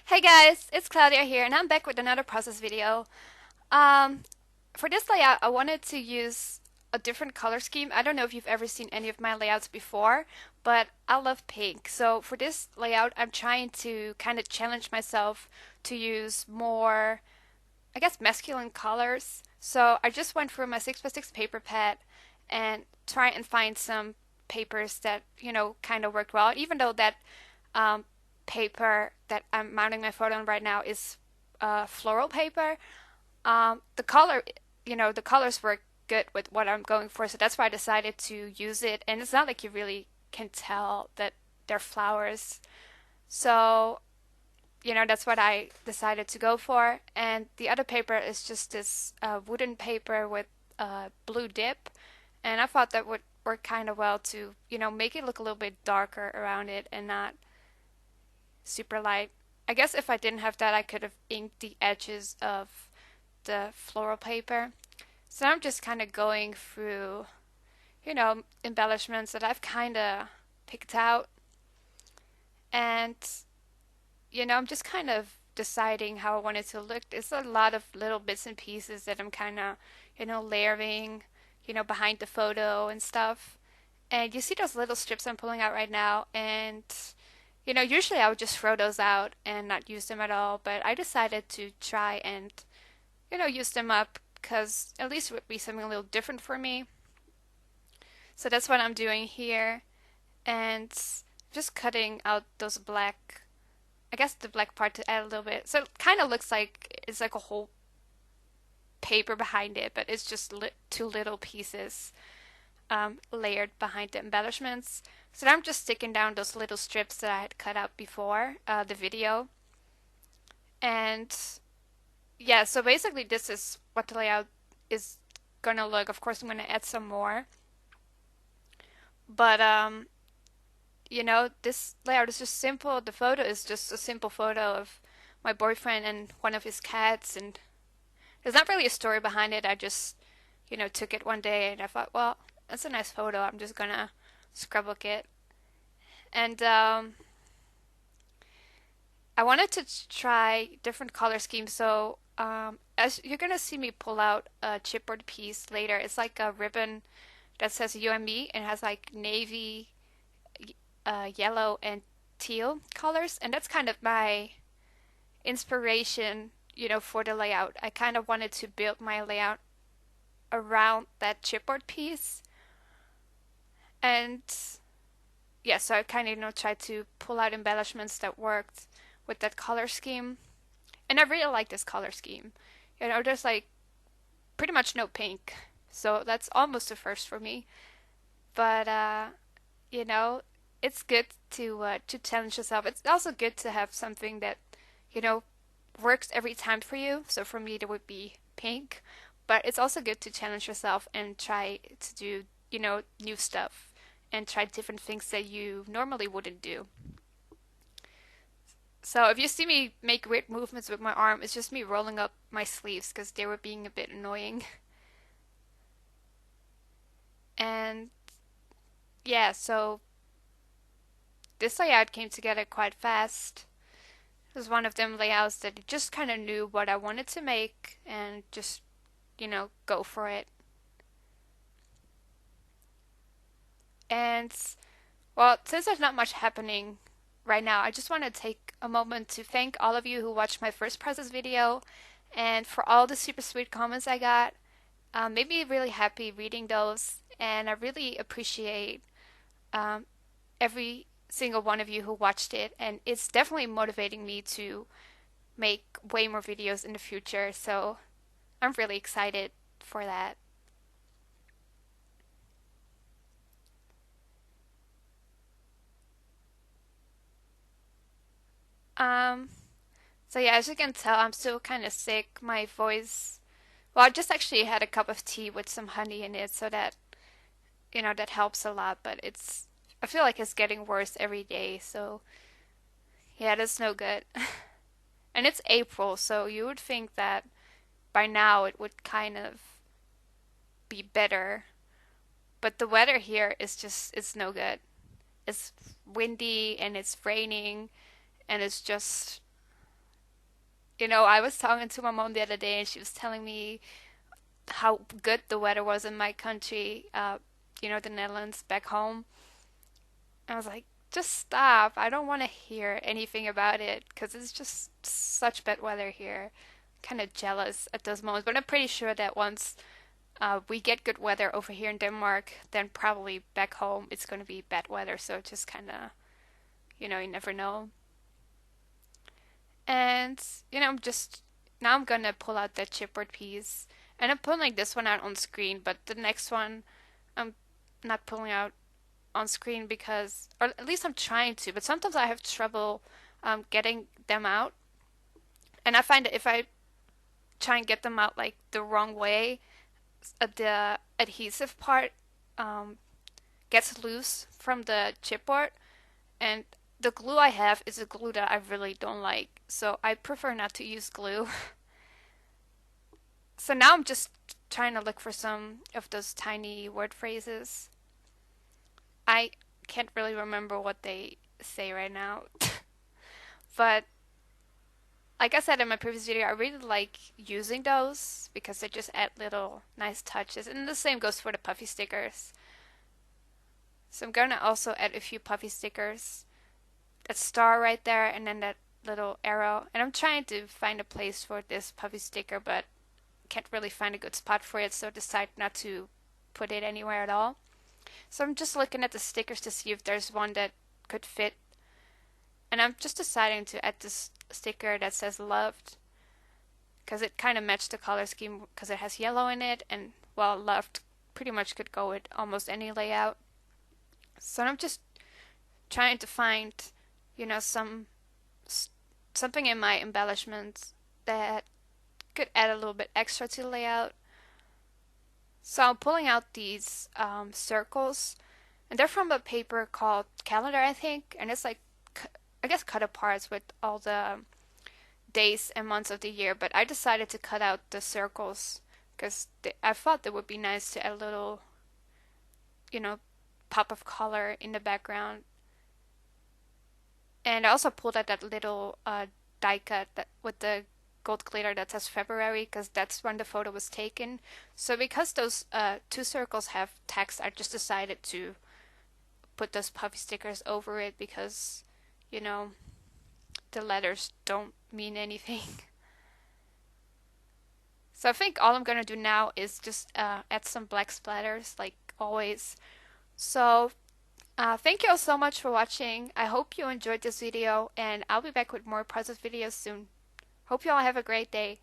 Hey guys, it's Claudia here, and I'm back with another process video. Um, for this layout, I wanted to use a different color scheme. I don't know if you've ever seen any of my layouts before, but I love pink. So for this layout, I'm trying to kind of challenge myself to use more, I guess, masculine colors. So I just went through my 6x6 paper pad and try and find some papers that, kind of worked well, even though that um, paper that I'm mounting my photo on right now is floral paper. The color, the colors work good with what I'm going for, so that's why I decided to use it. And it's not like you really can tell that they're flowers. So, that's what I decided to go for. And the other paper is just this wooden paper with blue dip. And I thought that would work kind of well to, make it look a little bit darker around it and not super light. I guess if I didn't have that, I could have inked the edges of the floral paper. So I'm just kind of going through, embellishments that I've kind of picked out. And, I'm just kind of deciding how I want it to look. There's a lot of little bits and pieces that I'm kind of, layering, behind the photo and stuff. And you see those little strips I'm pulling out right now, and usually I would just throw those out and not use them at all, but I decided to try and, use them up because at least it would be something a little different for me. So that's what I'm doing here, and just cutting out those black, I guess the black part to add a little bit. So it kind of looks like it's like a whole paper behind it, but it's just two little pieces layered behind the embellishments. So I'm just sticking down those little strips that I had cut out before the video. And yeah, so basically this is what the layout is gonna look. Of course, I'm gonna add some more. But this layout is just simple. The photo is just a simple photo of my boyfriend and one of his cats, and there's not really a story behind it. I just, took it one day and I thought, well, that's a nice photo. I'm just gonna scrapbook it. And I wanted to try different color schemes. So as you're gonna see me pull out a chipboard piece later, it's like a ribbon that says you and me and has like navy, yellow, and teal colors, and that's kind of my inspiration, for the layout. I kind of wanted to build my layout around that chipboard piece, and yeah, so I kind of tried to pull out embellishments that worked with that color scheme, and I really like this color scheme. There's like pretty much no pink, so that's almost a first for me. But you know, it's good to challenge yourself. It's also good to have something that you know works every time for you. So for me, it would be pink, but it's also good to challenge yourself and try to do new stuff and try different things that you normally wouldn't do. So if you see me make weird movements with my arm, it's just me rolling up my sleeves because they were being a bit annoying. And yeah, so this layout came together quite fast. It was one of them layouts that I just kind of knew what I wanted to make and just, go for it. And well, since there's not much happening right now, I just want to take a moment to thank all of you who watched my first process video and for all the super sweet comments I got. Made me really happy reading those, and I really appreciate um, every single one of you who watched it, and it's definitely motivating me to make way more videos in the future, so I'm really excited for that. Um, so yeah, as you can tell, I'm still kind of sick. My voice, well, I just actually had a cup of tea with some honey in it, so that, that helps a lot, but I feel like it's getting worse every day, so yeah, that's no good. And it's April, so you would think that by now it would kind of be better. But the weather here is just, it's no good. It's windy and it's raining and it's just, I was talking to my mom the other day and she was telling me how good the weather was in my country, the Netherlands back home. I was like, just stop. I don't want to hear anything about it because it's just such bad weather here. Kind of jealous at those moments, but I'm pretty sure that once we get good weather over here in Denmark, then probably back home it's going to be bad weather. So just kind of, you never know. And, just now I'm going to pull out that chipboard piece. And I'm pulling this one out on screen, but the next one I'm not pulling out on screen because, or at least I'm trying to, but sometimes I have trouble getting them out. And I find that if I try and get them out like the wrong way, the adhesive part um, gets loose from the chipboard, and the glue I have is a glue that I really don't like, so I prefer not to use glue. So now I'm just trying to look for some of those tiny word phrases. I can't really remember what they say right now, but like I said in my previous video, I really like using those because they just add little nice touches. And the same goes for the puffy stickers. So I'm going to also add a few puffy stickers. That star right there and then that little arrow. And I'm trying to find a place for this puffy sticker, but can't really find a good spot for it, so I decided not to put it anywhere at all. So I'm just looking at the stickers to see if there's one that could fit. And I'm just deciding to add this sticker that says loved because it kind of matched the color scheme because it has yellow in it, and well, loved pretty much could go with almost any layout. So I'm just trying to find, something in my embellishments that could add a little bit extra to the layout. So I'm pulling out these circles, and they're from a paper called Calendar, I think, and it's like, I guess, cut apart with all the days and months of the year, but I decided to cut out the circles because I thought that would be nice to add a little, you know, pop of color in the background. And I also pulled out that little die cut that, with the gold glitter that says February because that's when the photo was taken. So because those two circles have text, I just decided to put those puffy stickers over it because, you know, the letters don't mean anything. So I think all I'm gonna do now is just add some black splatters like always. So thank you all so much for watching. I hope you enjoyed this video, and I'll be back with more puzzle videos soon. Hope you all have a great day.